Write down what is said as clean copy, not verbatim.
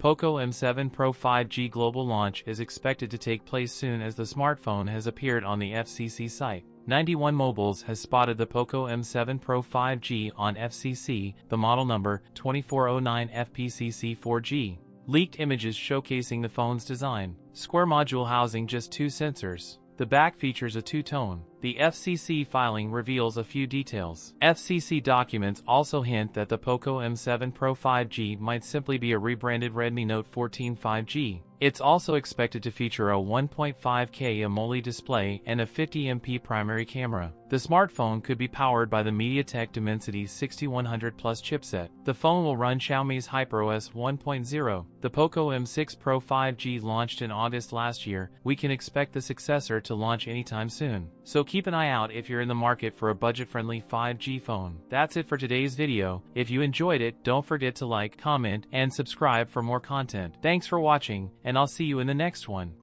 Poco M7 Pro 5G global launch is expected to take place soon as the smartphone has appeared on the FCC site. 91 Mobiles has spotted the Poco M7 Pro 5G on FCC, the model number 2409 FPCC4G. Leaked images showcasing the phone's design. Square module housing just 2 sensors. The back features a two-tone. The FCC filing reveals a few details. FCC documents also hint that the Poco M7 Pro 5G might simply be a rebranded Redmi Note 14 5G. It's also expected to feature a 1.5K AMOLED display and a 50MP primary camera. The smartphone could be powered by the MediaTek Dimensity 6100 Plus chipset. The phone will run Xiaomi's HyperOS 1.0. The Poco M6 Pro 5G launched in August last year. We can expect the successor to launch anytime soon. So keep an eye out if you're in the market for a budget-friendly 5G phone. That's it for today's video. If you enjoyed it, don't forget to like, comment, and subscribe for more content. Thanks for watching, and I'll see you in the next one.